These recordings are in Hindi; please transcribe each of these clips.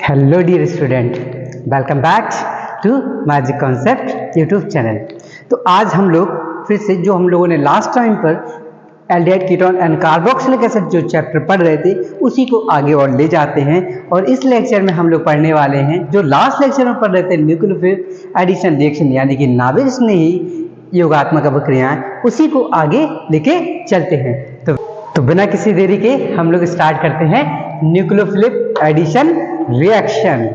Hello dear student, welcome back to magic concept YouTube channel. तो आज हम लोग फिर से जो हम लोगों ने लास्ट टाइम पर aldehyde ketone and carboxylic acid जो चैप्टर पढ़ रहे थे उसी को आगे और ले जाते हैं। और इस लेक्चर में हम लोग पढ़ने वाले हैं जो लास्ट लेक्चर में पढ़ रहे थे न्यूक्लियोफिलिक एडिशन रिएक्शन, यानी कि नाभिक स्नेही योगात्मक अभिक्रियाएं, उसी को आगे लेके चलते हैं। तो बिना किसी देरी के हम लोग स्टार्ट करते हैं न्यूक्लियोफिलिक एडिशन रिएक्शन।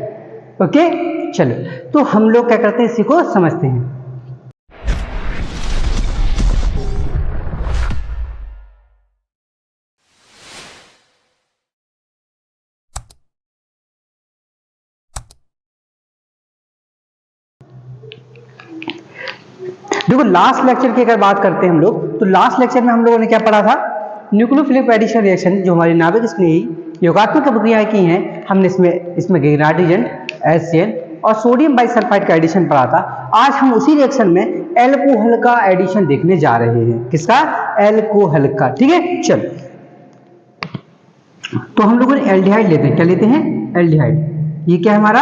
ओके, चलो तो हम लोग क्या करते हैं, इसी को समझते हैं। देखो लास्ट लेक्चर की अगर बात करते हैं हम लोग, तो लास्ट लेक्चर में हम लोगों ने क्या पढ़ा था, न्यूक्लियोफिलिक एडिशन रिएक्शन जो हमारी नाभिक स्नेही योगात्मक अभिक्रियाएं की हैं, हमने इसमें ग्रेनाइट एजेंट, HCl और सोडियम बाइसल्फाइड का एडिशन पढ़ा था। आज हम उसी रिएक्शन में एल्कोहल का एडिशन देखने जा रहे हैं। किसका? एल्कोहल का। ठीक है, चल तो हम लोगों ने एल्डिहाइड लेते हैं। क्या लेते हैं? एल्डिहाइड। ये क्या है? हमारा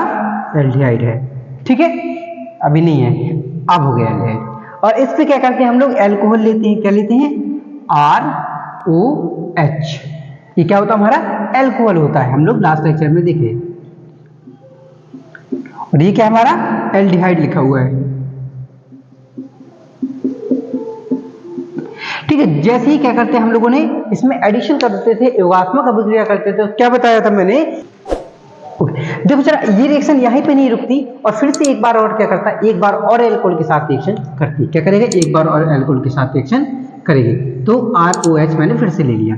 एल्डिहाइड है। ठीक है, अभी नहीं है, अब हो गया एल्डिहाइड। और इस पे क्या करते हैं हम लोग, एल्कोहल लेते हैं। क्या लेते हैं? ROH। ये क्या होता है? हमारा एल्कोहल होता है, हम लोग लास्ट लेक्चर में देखे। और ये क्या हमारा एल्डिहाइड लिखा हुआ है। ठीक है, जैसे ही क्या करते हैं हम लोगों ने इसमें एडिशन करते थे, योगात्मक अभिक्रिया करते थे, तो क्या बताया था मैंने, देखो जरा ये रिएक्शन यहीं पे नहीं रुकती और फिर से एक बार और क्या करता है, एक बार और एल्कोहल के साथ रिएक्शन करती। क्या करेगा? एक बार और एल्कोहल के साथ रिएक्शन करेगी। तो ROH मैंने फिर से ले लिया।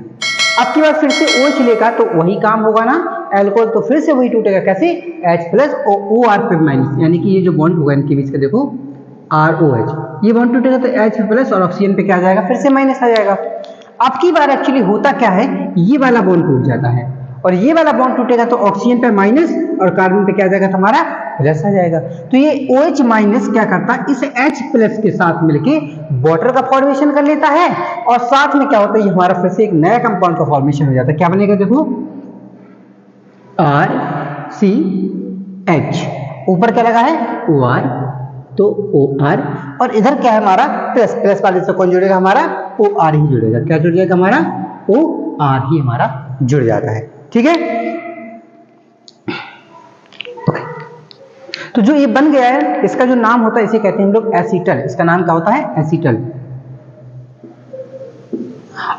अब की बार फिर से OH लेगा तो वही काम होगा ना, एल्कोहल तो फिर से वही टूटेगा। कैसे? H प्लस और OR पे माइनस, यानी कि ये जो बॉन्ड होगा इनके बीच का, देखो ROH, ये बॉन्ड टूटेगा तो H प्लस और ऑक्सीजन पे क्या आ जाएगा, फिर से माइनस आ जाएगा। अब की बार एक्चुअली होता क्या है, ये वाला बॉन्ड टूट जाता है और ये वाला बॉन्ड टूटेगा तो ऑक्सीजन पे माइनस और कार्बन पे क्या आ जाएगा, तुम्हारा प्लस आ जाएगा। तो ये OH माइनस क्या करता है, इस H प्लस के साथ मिलके वाटर का फॉर्मेशन कर लेता है और साथ में क्या होता है, ये हमारा फिर से एक नया कंपाउंड का फॉर्मेशन हो जाता है। क्या बनेगा? देखो RCH, ऊपर क्या लगा है? OR, तो OR, और इधर क्या है हमारा प्लस, प्लस वाले से कौन जुड़ेगा? हमारा OR ही जुड़ेगा। क्या जुड़ जाएगा? हमारा OR ही हमारा जुड़ जाता है। ठीक है, तो जो ये बन गया है, इसका जो नाम होता है, इसे कहते हैं हम लोग एसीटल। इसका नाम क्या होता है? एसीटल।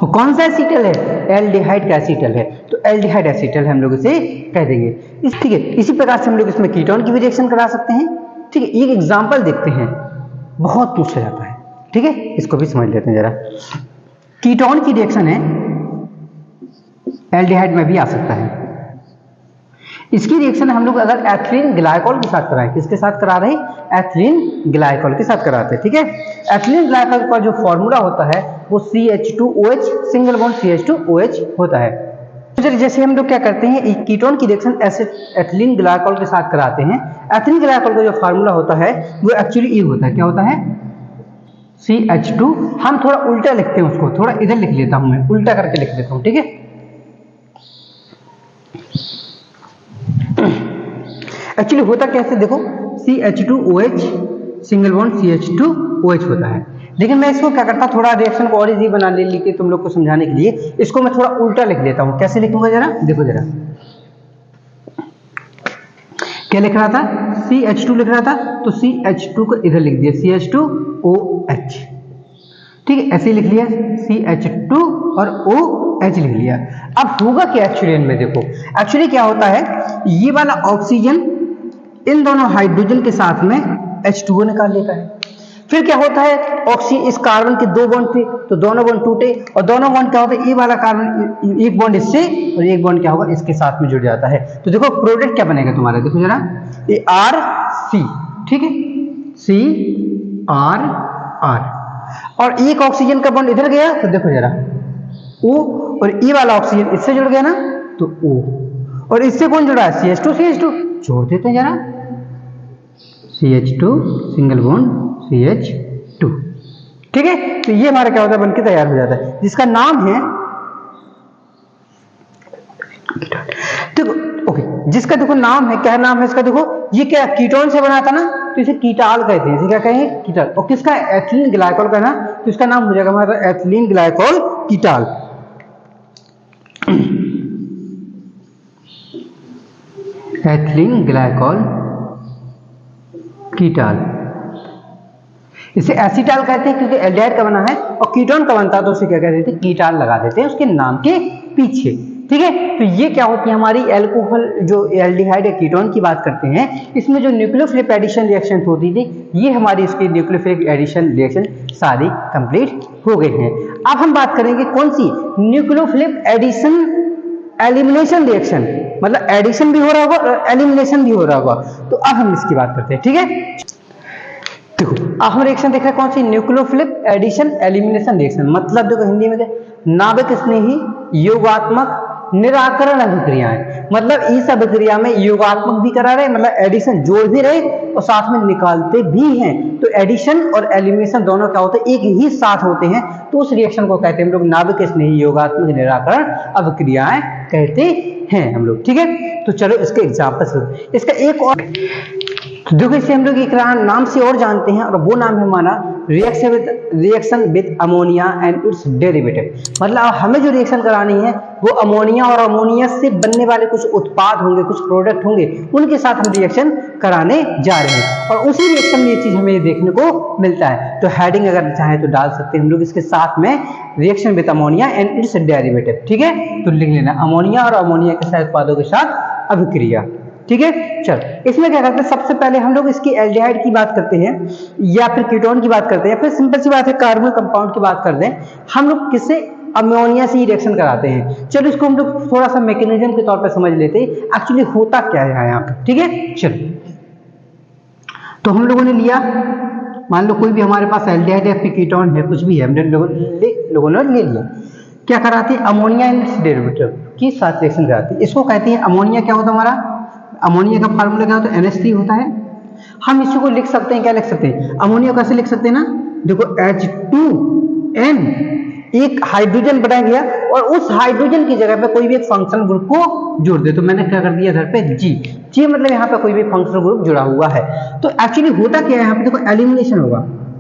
और कौन सा एसीटल है? एल्डिहाइड का एसीटल है, तो एल्डिहाइड एसीटल हम लोग इसे कह देंगे। ठीक है, इसी प्रकार से हम लोग इसमें कीटोन की भी रिएक्शन करा सकते हैं। ठीक है, एक एग्जांपल देखते हैं, बहुत पूछा जाता है। ठीक है, इसको भी समझ लेते हैं जरा। कीटोन की रिएक्शन है, एल्डिहाइड में भी आ सकता है। इसकी रिएक्शन हम लोग अगर एथिलीन ग्लाइकोल के साथ कराएं, किसके साथ करा रहे हैं? एथिलीन ग्लाइकोल के साथ कराते हैं। ठीक है, एथिलीन ग्लाइकोल का जो फॉर्मूला होता है वो CH2OH, सिंगल बॉन्ड CH2OH होता है। तो जैसे हम लोग क्या करते हैं, कीटोन की रिएक्शन एथिलीन ग्लाइकोल के साथ कराते हैं। एथिलीन ग्लाइकोल का जो फॉर्मूला होता है वो एक्चुअली ये होता है। क्या होता है? CH2। हम थोड़ा उल्टा लिखते हैं उसको, थोड़ा इधर लिख लेता हूं, मैं उल्टा करके लिख लेता हूं। ठीक है, एक्चुअली होता कैसे, देखो CH2OH, सिंगल बॉन्ड CH2OH होता है। लेकिन मैं इसको क्या करता, थोड़ा रिएक्शन को और इजी बना ले के तुम लोग को समझाने के लिए इसको मैं थोड़ा उल्टा लिख लेता हूं। कैसे लिखूंगा जरा देखो जरा, क्या लिख रहा था? CH2 लिख रहा था, तो CH2 को इधर लिख दिया CH2OH। ठीक है, ऐसे लिख लिया CH2 और OH लिख लिया। अब होगा क्या एक्चुअली में, देखो एक्चुअली क्या होता है, ये वाला ऑक्सीजन इन दोनों हाइड्रोजन के साथ में H2O निकाल लेता है। फिर क्या होता है, ऑक्सीजन इस कार्बन के दो बॉन्ड थे तो दोनों बॉन्ड टूटे और दोनों बॉन्ड क्या होता है, ये वाला कार्बन एक बॉन्ड इससे और एक बॉन्ड क्या होगा, इसके साथ में जुड़ जाता है। तो देखो प्रोडक्ट क्या बनेगा तुम्हारा, देखो जरा, ये RC। ठीक है, CR और एक ऑक्सीजन का बॉन्ड इधर गया तो देखो जरा O, और ये वाला ऑक्सीजन इससे जुड़ गया ना तो O, और इससे कौन जुड़ा है? CH2 जोड़ देते हैं जरा, CH2 सिंगल बॉन्ड CH2। ठीक है, तो ये हमारा क्या होता है, बनके तैयार हो जाता है, जिसका नाम है देखो ओके, जिसका देखो नाम है, क्या नाम है इसका, देखो ये क्या कीटोन से बना था ना, तो इसे कीटाल कहते हैं, इसे क्या कहेंगे, कीटाल। और किसका, एथिलीन ग्लाइकोल का ना, तो इसका नाम हो जाएगा हमारा ethylene glycol ketal. Ethylene glycol ketal. इसे एसिटाल कहते हैं क्योंकि एल्डिहाइड का बना है, और कीटोन का बनता है तो उसे क्या कहते हैं, कीटाल लगा देते हैं उसके नाम के पीछे। ठीक है, तो ये क्या होती है हमारी एल्कोहल, जो एल्डिहाइड या कीटोन की बात करते हैं, इसमें जो न्यूक्लियोफिलिक एडिशन रिएक्शन होती थी, ये हमारी इसकी न्यूक्लियोफिलिक एडिशन रिएक्शन सारी कंप्लीट हो गई हैं। अब हम बात करेंगे कौन सी, न्यूक्लियोफिलिक एडिशन एलिमिनेशन रिएक्शन, मतलब एडिशन भी हो रहा होगा और एलिमिनेशन भी हो रहा होगा। तो अब हम इसकी बात करते हैं। ठीक है, देखो अब हम रिएक्शन देख रहे हैं कौन सी, न्यूक्लियोफिलिक एडिशन एलिमिनेशन रिएक्शन। मतलब देखो हिंदी में नाभिक स्नेही योगात्मक निराकरण अभिक्रियाएं, मतलब इस अभिक्रिया में योगात्मक भी करा रहे, मतलब एडिशन जोड़ भी रहे और साथ में निकालते भी हैं। तो एडिशन और एलिमिनेशन दोनों क्या होते हैं, एक ही साथ होते हैं, तो उस रिएक्शन को कहते हैं हम लोग नाभिक स्नेही योगात्मक निराकरण अभिक्रियाएं कहते हैं हम लोग। ठीक है, तो चलो इसके एग्जाम्पल, इसका एक और, तो देखो इसे हम लोग एक नाम से और जानते हैं, और वो नाम है हमारा reaction with ammonia and it's derivative. मतलब हमें जो रिएक्शन करानी है वो अमोनिया और अमोनिया से बनने वाले कुछ उत्पाद होंगे, कुछ प्रोडक्ट होंगे, उनके साथ हम रिएक्शन कराने जा रहे हैं, और उसी रिएक्शन में ये चीज हमें देखने को मिलता है। तो हेडिंग अगर चाहे तो डाल सकते हैं हम लोग इसके साथ में, reaction with ammonia and it's derivative. ठीक है, तो लिख लेना अमोनिया और अमोनिया के साथ उत्पादों के साथ अभिक्रिया। ठीक है, चल इसमें क्या करते हैं, सबसे पहले हम लोग इसकी एल्डिहाइड की बात करते हैं, या फिर कीटोन की बात करते हैं, फिर सिंपल सी बात है कार्बन कंपाउंड की बात करते हैं। हम लोग किससे, अमोनिया से ही रिएक्शन कराते हैं। चलो इसको हम लोग थोड़ा सा मैकेनिज्म के तौर पर समझ लेते हैं, एक्चुअली होता क्या है यहाँ पे। ठीक है, चलो तो हम लोगों ने लिया, मान लो कोई भी हमारे पास एल्डिहाइड या फिर कीटोन है, कुछ भी है, हमने लोगों ने ले लिया, क्या कराती है, अमोनिया एंड इट्स डेरिवेटिव की साथ रिएक्शन कराती है। इसको कहते हैं अमोनिया, क्या होता है हमारा, अमोनिया का फार्मूला क्या होता है, NH3 होता है। हम इसी को लिख सकते हैं, क्या लिख सकते हैं, अमोनिया कैसे लिख सकते हैं ना, देखो H2N, एक हाइड्रोजन बनाया गया और उस हाइड्रोजन की जगह पे कोई भी एक फंक्शनल ग्रुप को जोड़ दे, तो मैंने क्या कर दिया इधर पे जी मतलब यहाँ पे कोई भी फंक्शनल ग्रुप जुड़ा हुआ है। तो एक्चुअली होता क्या है यहाँ पे, देखो एलिमिनेशन होगा,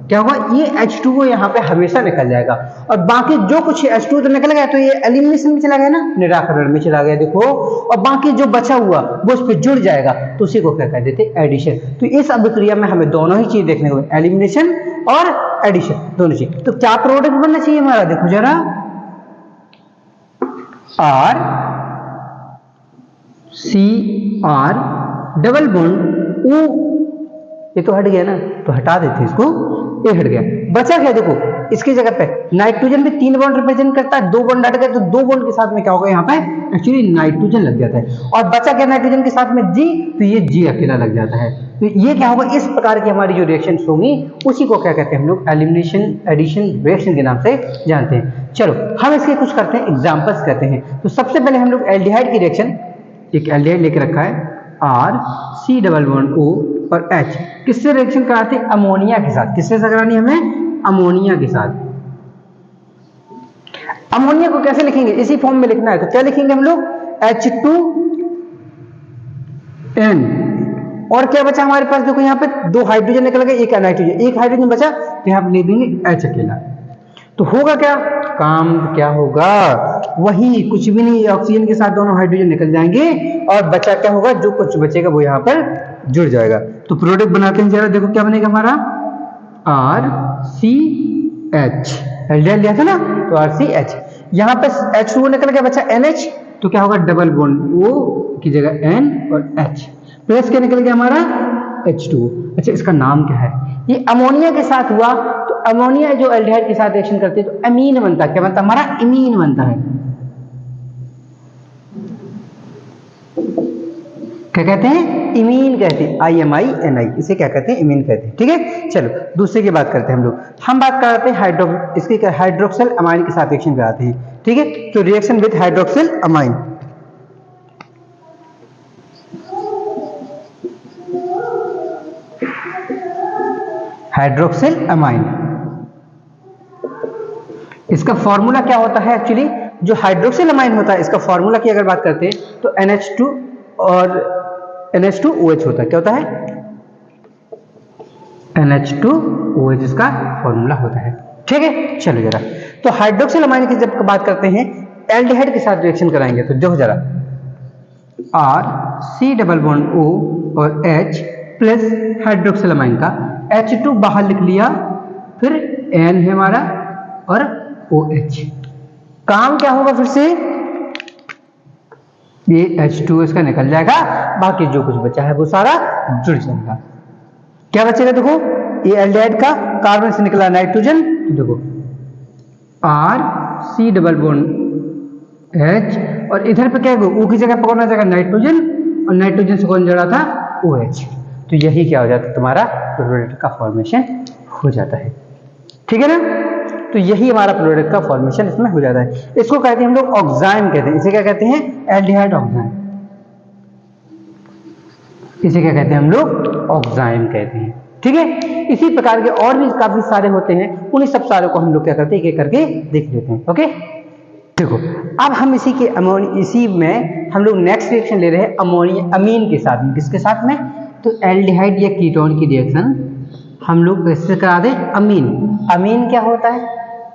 क्या होगा, ये H2O यहाँ पे हमेशा निकल जाएगा, और बाकी जो कुछ H2O तो निकल गया, तो ये एलिमिनेशन में चला गया ना, निराकरण में चला गया देखो, और बाकी जो बचा हुआ वो उस पर जुड़ जाएगा, तो उसी को क्या कह देते हैं, एडिशन। तो इस अभिक्रिया में हमें दोनों ही चीज देखने को, एलिमिनेशन और एडिशन दोनों चीज। तो क्या प्रोडक्ट बनना चाहिए हमारा, देखो जरा, RCR डबल बॉन्ड O, ये तो हट गया ना, तो हटा देते इसको, ये हट गया, बचा क्या, देखो इसकी जगह पे नाइट्रोजन में 3 बॉन्ड रिप्रेजेंट करता है, 2 बॉन्ड हट गए, तो 2 बॉन्ड के साथ में क्या होगा, यहाँ पे एक्चुअली नाइट्रोजन लग जाता है, और बचा क्या नाइट्रोजन के साथ में G, तो ये G अकेला लग जाता है। तो ये क्या होगा, इस प्रकार की हमारी जो रिएक्शन होंगी उसी को क्या कहते हैं हम लोग, एलिमिनेशन एडिशन रिएक्शन के नाम से जानते हैं। चलो हम इसके कुछ करते हैं, एग्जाम्पल्स करते हैं। तो सबसे पहले हम लोग एल्डिहाइड की रिएक्शन, एक एल्डिहाइड लेके रखा है, RC डबल बॉन्ड O और H, किससे रिएक्शन कराते हैं, अमोनिया के साथ। किससे करानी हमें, अमोनिया के साथ। अमोनिया को कैसे लिखेंगे, इसी फॉर्म में लिखना है, तो क्या लिखेंगे हम लोग, H2N, और क्या बचा हमारे पास, देखो यहाँ पे 2 हाइड्रोजन निकल गए, एक नाइट्रोजन, एक हाइड्रोजन बचा, तो यहाँ पे ले देंगे H अकेला। तो होगा क्या, काम क्या होगा, वही कुछ भी नहीं, ऑक्सीजन के साथ दोनों हाइड्रोजन निकल जाएंगे, और बचा क्या होगा, जो कुछ बचेगा वो यहाँ पर जुड़ जाएगा। तो प्रोडक्ट बनाते हैं जरा, देखो क्या बनेगा हमारा, RCH, एल्डिहाइड लिया था ना, तो RCH, यहाँ पे H2O निकल गया, बचा NH, तो क्या होगा, डबल बॉन्ड O की जगह N और H, प्लस क्या निकल गया हमारा, H2O। अच्छा इसका नाम क्या है, ये अमोनिया के साथ हुआ, तो अमोनिया जो एल्डिहाइड के साथ रिएक्शन करते हैं तो अमीन बनता है, क्या बनता है हमारा, इमीन बनता है। क्या कहते हैं, इमीन कहते हैं, IMINI, इसे क्या कहते हैं, इमीन कहते हैं। ठीक है, चलो दूसरे की बात करते हैं हम लोग, हम बात करते हैं इसके हाइड्रोक्सिल अमाइन के साथ रिएक्शन कराते हैं। ठीक है, तो reaction with hydroxyl amine, hydroxyl amine, इसका फॉर्मूला क्या होता है, एक्चुअली जो हाइड्रोक्सिल अमाइन होता है इसका फॉर्मूला की अगर बात करते हैं तो NH2 और NH2OH होता है। क्या होता है? NH2OH इसका फॉर्मूला होता है। ठीक है, चलो जरा, तो हाइड्रोक्सिल अमाइन की जब बात करते हैं एल्डिहाइड के साथ रिएक्शन कराएंगे तो देखो जरा, R C O और H प्लस हाइड्रोक्सिल अमाइन का H2 बाहर लिख लिया, फिर N है हमारा और OH। काम क्या होगा फिर से, ये H2 इसका निकल जाएगा, बाकी जो कुछ बचा है वो सारा जुड़ जाएगा। क्या बचेगा देखो, ये एल्डिहाइड का कार्बन से निकला नाइट्रोजन, तो देखो R C H और इधर पे क्या है, O की जगह पर कौन आ जाएगा, नाइट्रोजन, और नाइट्रोजन से कौन जुड़ा था, OH। तो यही क्या हो जाता है, तुम्हारा प्रोडक्ट का फॉर्मेशन हो जाता है। ठीक है ना, तो यही हमारा प्रोडक्ट का फॉर्मेशन इसमें हो जाता है। इसको कहते हैं हम लोग ऑक्साइन कहते हैं। इसे क्या कहते हैं, एल्डिहाइड ऑक्साइन। इसे क्या कहते हैं हम लोग, ऑक्साइन कहते हैं। ठीक है, इसी प्रकार के और भी काफी सारे होते हैं, उन्हीं सब सारे को हम लोग क्या करते हैं, एक एक करके देख लेते हैं। ओके, देखो अब हम इसी में हम लोग नेक्स्ट रिएक्शन ले रहे हैं अमोनिया अमीन के साथ में। किसके साथ में, तो एल्डिहाइड या कीटोन की रिएक्शन हम लोग कैसे करा दें, अमीन। अमीन क्या होता है,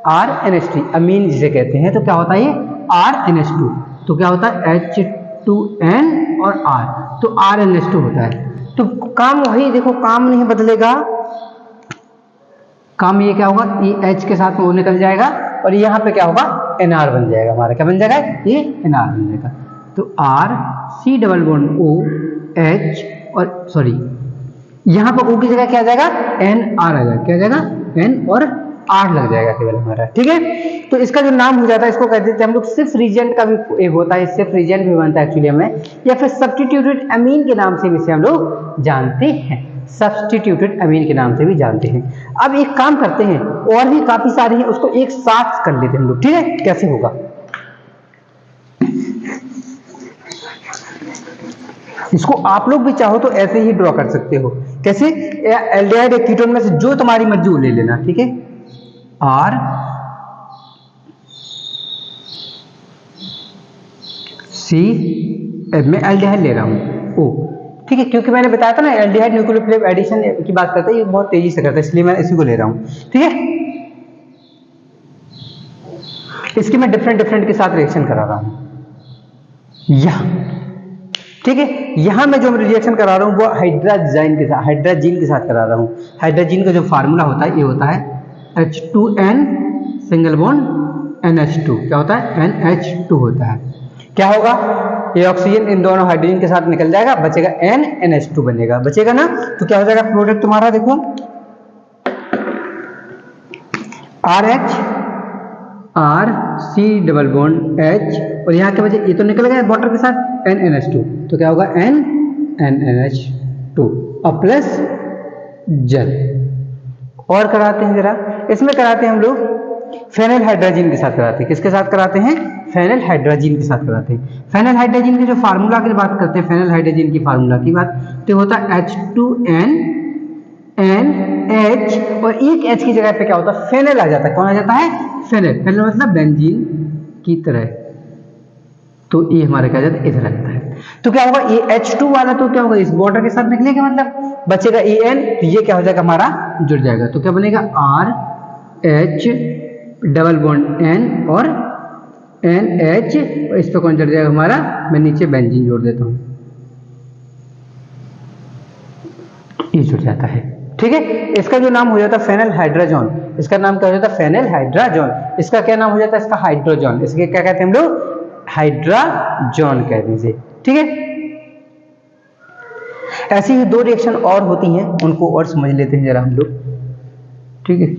RNH3, अमीन जिसे कहते हैं, तो क्या होता है ये RNH2, तो क्या होता है H2N और R, तो RNH2 होता है। तो काम वही, देखो काम नहीं बदलेगा, काम ये क्या होगा, ये H के साथ में वो निकल जाएगा और यहाँ पे क्या होगा, NR बन जाएगा हमारा। क्या बन जाएगा, ये NR बन जाएगा। तो R C OH और सॉरी यहाँ पर O की जगह क्या आ जाएगा, NR आ जाएगा। क्या आ जाएगा, N और R लग जाएगा केवल हमारा। ठीक है, तो इसका जो नाम हो जाता है इसको कहते हैं हम लोग सिर्फ रीजेंट का भी एक होता है, सिर्फ रीजेंट भी बनता है एक्चुअली हमें, या फिर सब्स्टिट्यूटेड अमीन के नाम से भी इसे हम लोग जानते हैं। सब्स्टिट्यूटेड अमीन के नाम से भी जानते हैं। अब एक काम करते हैं, और भी काफी सारे हैं, उसको एक साथ कर लेते हैं हम लोग। ठीक है, कैसे होगा, इसको आप लोग भी चाहो तो ऐसे ही ड्रॉ कर सकते हो। कैसे, एल्डिहाइड या कीटोन में से जो तुम्हारी मर्जी वो ले लेना। ठीक है, R C, मैं एल्डिहाइड ले रहा हूं O। ठीक है, क्योंकि मैंने बताया था ना एल्डिहाइड न्यूक्लियोफिलिक एडिशन की बात करते हैं, ये बहुत तेजी से करता है, इसलिए मैं इसी को ले रहा हूं। ठीक है, इसकी मैं डिफरेंट के साथ रिएक्शन करा रहा हूं यहां। ठीक है, यहां मैं जो रिएक्शन करा रहा हूं वो हाइड्राजीन के साथ करा रहा हूं। हाइड्राजीन का जो फार्मूला होता है ये होता है H2N सिंगल बॉन्ड NH2। क्या होता है, NH2 होता है। क्या होगा, ये ऑक्सीजन इन दोनों हाइड्रोजन के साथ निकल जाएगा, बचेगा NH2 बनेगा, बचेगा ना। तो क्या हो जाएगा प्रोडक्ट तुम्हारा, देखो RH R C H और यहाँ के बचे ये तो निकल गया वाटर के साथ NH2, तो क्या होगा NH2 और प्लस जल। और कराते हैं जरा, इसमें कराते हैं हम लोग फेनल हाइड्रोजन के साथ कराते हैं। किसके साथ कराते हैं, फेनल हाइड्रोजन के साथ कराते हैं। फेनल हाइड्रोजन की जो फार्मूला की बात करते हैं, फेनल हाइड्रोजन की फार्मूला की बात तो होता है H2N NH और एक H की जगह पे क्या होता है, फेनल आ जाता है। कौन आ जाता है, फेनल। फेनल मतलब बेंजीन की तरह। तो ये हमारा क्या जाता है, इधर लगता है। तो क्या होगा, ये H2 वाला तो क्या होगा, इस वाटर के साथ निकलेगा, मतलब बचेगा EN, तो ये क्या हो जाएगा हमारा, जुड़ जाएगा। तो क्या बनेगा, RH डबल बॉन्ड N और NH, और इस पर कौन जुड़ जाएगा हमारा, मैं नीचे बेंजीन जोड़ देता हूं, ये जुड़ जाता है। ठीक है, इसका जो नाम हो जाता है फेनल हाइड्रोजन। इसका नाम क्या हो जाता है, फेनल हाइड्रोजन। इसका क्या नाम हो जाता है, इसका हाइड्रोजन। इसके क्या कहते हैं हम लोग, हाइड्रोजन कहते हैं इसे। ठीक है, ऐसी ही दो रिएक्शन और होती हैं, उनको और समझ लेते हैं जरा हम लोग। ठीक है,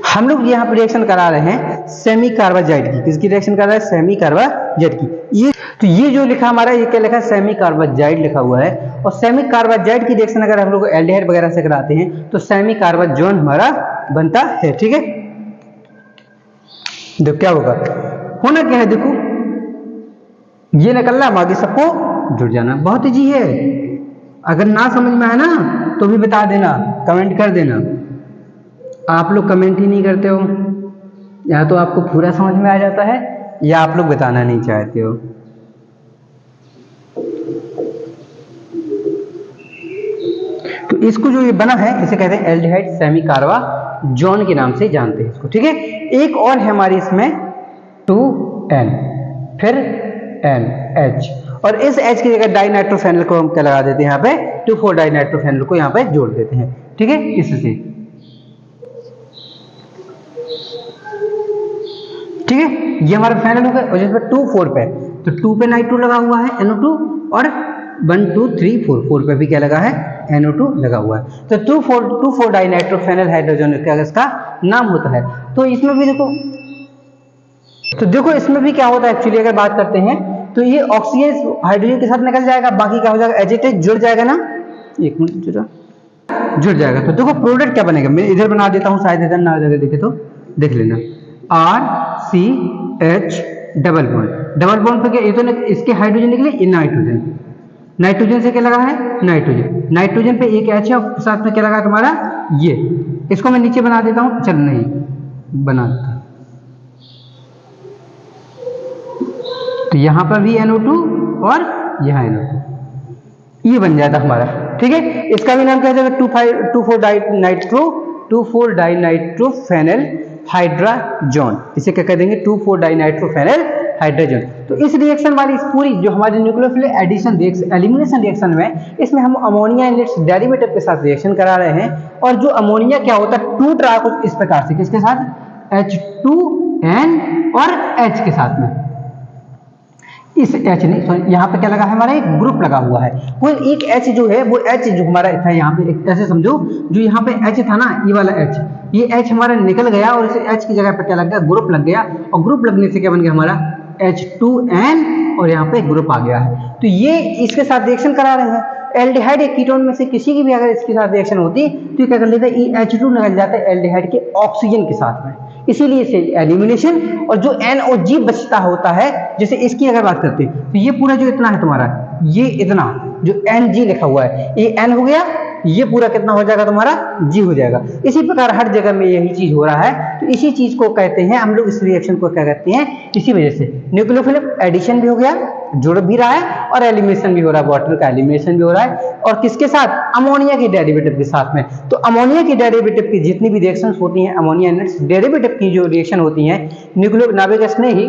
हम लोग यहाँ पर रिएक्शन करा रहे हैं सेमी कार्बाजाइड की। किसकी रिएक्शन कर रहे हैं, सेमी कार्बाजाइड की। ये जो लिखा हमारा, ये क्या लिखा है, सेमी कार्बाजाइड लिखा हुआ है। और सेमी कार्बाजाइड की रिएक्शन अगर हम लोग एल्डिहाइड वगैरह से कराते हैं तो सेमी कार्बाजोन हमारा बनता है। ठीक है, देखो क्या होगा, होना क्या है, देखो ये निकलना, बाकी सबको जुड़ जाना, बहुत ईजी है। अगर ना समझ में आए ना तो भी बता देना, कमेंट कर देना। आप लोग कमेंट ही नहीं करते हो, या तो आपको पूरा समझ में आ जाता है या आप लोग बताना नहीं चाहते हो। तो इसको जो ये बना है इसे कहते हैं एल्डिहाइड सेमी कार्बा जॉन के नाम से जानते हैं इसको, ठीक है। एक और है हमारी इसमें 2N, फिर NH, और इस H की जगह डाइनाइट्रोफेनल को हम क्या लगा देते हैं यहाँ पे, 2,4 डाइनाइट्रोफेनल को यहाँ पे जोड़ देते हैं, ठीक है, इससे, ठीक है। ये हमारा फेनल हो गया, और जिसमें 2,4 पे, तो 2 पे नाइट्रो लगा हुआ है NO2, और 1 2 3 4 पे भी क्या लगा है, NO2 लगा हुआ है। तो 2,4 डाइनाइट्रोफेनल हाइड्रोजन क्या इसका नाम होता है। तो इसमें भी देखो इसमें भी क्या होता है एक्चुअली, अगर बात करते हैं तो ये ऑक्सीजन हाइड्रोजन के साथ निकल जाएगा, बाकी क्या हो जाएगा, एजिटेट जुड़ जाएगा ना, एक मिनट जुड़ जाएगा। तो देखो प्रोडक्ट क्या बनेगा, मैं इधर बना देता हूँ, शायद इधर ना जगह देखे तो देख लेना, RCH डबल बॉन्ड पे क्या, ये तो इसके हाइड्रोजन निकले, ये नाइट्रोजन से क्या लगा है, नाइट्रोजन पे एक H है, और साथ में क्या लगा तुम्हारा ये, इसको मैं नीचे बना देता हूँ, चल नहीं बना देता, तो यहां पर भी NO2 और यहाँ NO2, ये बन जाता हमारा, ठीक है। इसका भी नाम क्या है, 2,4 डाइनाइट्रोफेनल हाइड्राजोन, इसे क्या कह देंगे, 2,4 डाइनाइट्रोफेनल हाइड्रोजन। तो इस रिएक्शन वाली इस पूरी जो हमारी न्यूक्लियोफिलिक एडिशन एलिमिनेशन रिएक्शन में, इसमें हम अमोनिया एंड इट्स डेरिवेटिव के साथ रिएक्शन करा रहे हैं, और जो अमोनिया क्या होता है टूट रहा है कुछ इस प्रकार से, किसके साथ, H2N और H के साथ में, इस H नहीं, सॉरी यहाँ पे क्या लगा है, हमारा एक ग्रुप लगा हुआ है, कोई एक H जो है, वो H जो हमारा था यहाँ पे, ऐसे समझो जो यहाँ पे H था ना, ये वाला H, ये H हमारा निकल गया, और इस H की जगह पे क्या लग गया, ग्रुप लग गया, और ग्रुप लगने से क्या बन गया हमारा H2N, और यहाँ पे ग्रुप आ गया है। तो ये इसके साथ रिएक्शन करा रहे हैं। एल्डिहाइड एक कीटोन में से किसी की भी अगर इसके साथ रिएक्शन होती तो क्या कर लेता है, H2 निकल जाता है एल्डिहाइड के ऑक्सीजन के साथ में, इसीलिए इसे एलिमिनेशन, और जो NOG बचता होता है, जैसे इसकी अगर बात करते हैं तो ये पूरा जो इतना है तुम्हारा, ये इतना जो NG लिखा हुआ है, ये N हो गया, ये पूरा कितना हो जाएगा तुम्हारा, G हो जाएगा। इसी प्रकार हर जगह में यही चीज हो रहा है, तो इसी चीज को कहते हैं हम लोग, इस रिएक्शन को क्या कहते हैं, इसी वजह से न्यूक्लियोफिलिक एडिशन भी हो गया, जुड़ भी रहा है, और एलिमिनेशन भी हो रहा है, वाटर का एलिमिनेशन भी हो रहा है, और किसके साथ, अमोनिया के डेरिवेटिव के साथ में। तो अमोनिया की डेरिवेटिव की जितनी भी रिएक्शंस होती हैं, अमोनिया एंड डेरिवेटिव की जो रिएक्शन होती हैं, नाविगेशन ने ही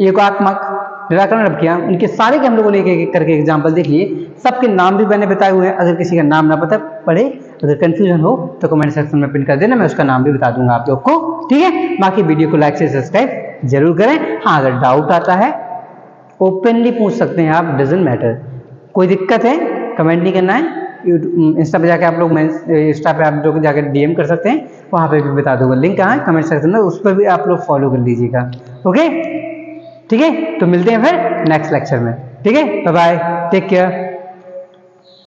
एकात्मक निराकरण किया, उनके सारे के हम लोगों ने एक एक करके एग्जाम्पल देख लिए, सबके नाम भी मैंने बताए हुए हैं। अगर किसी का नाम ना पता पड़े, अगर कंफ्यूजन हो तो कमेंट सेक्शन में पिन कर देना, मैं उसका नाम भी बता दूंगा आप लोग को, ठीक है। बाकी वीडियो को लाइक से सब्सक्राइब जरूर करें। हाँ, अगर डाउट आता है ओपनली पूछ सकते हैं आप, डजंट मैटर, कोई दिक्कत है कमेंट नहीं करना है, इंस्टा पे जाके आप लोग, इंस्टा पे आप लोग जाकर DM कर सकते हैं, वहाँ पे भी बता दूंगा, लिंक कहाँ है कमेंट सेक्शन में, उस पर भी आप लोग फॉलो कर लीजिएगा, ओके, ठीक है। तो मिलते हैं फिर नेक्स्ट लेक्चर में, ठीक है, बाय बाय, टेक केयर।